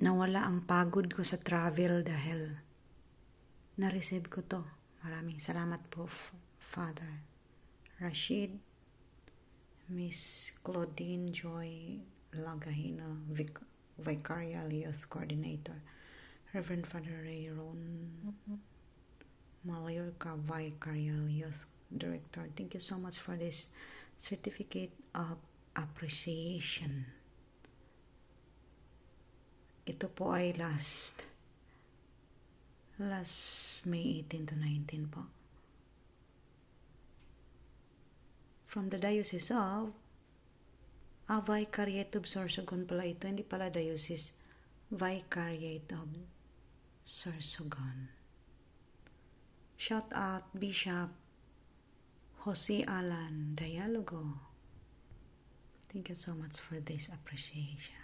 nawala ang pagod ko sa travel dahil na-receive ko to. Maraming salamat po, Father Rashid, Miss Claudine Joy Lagahino, Vicarial Youth Coordinator, Reverend Father Ray Ron Mallorca, Vicarial Youth Director. Thank you so much for this certificate of appreciation. Ito po ay last May 18 to 19 po. From the Diocese of Vicariate of Sorsogon pala ito. Hindi pala Diocese. Vicariate of Sorsogon. Shout out Bishop Jose Alan Dialogo. Thank you so much for this appreciation.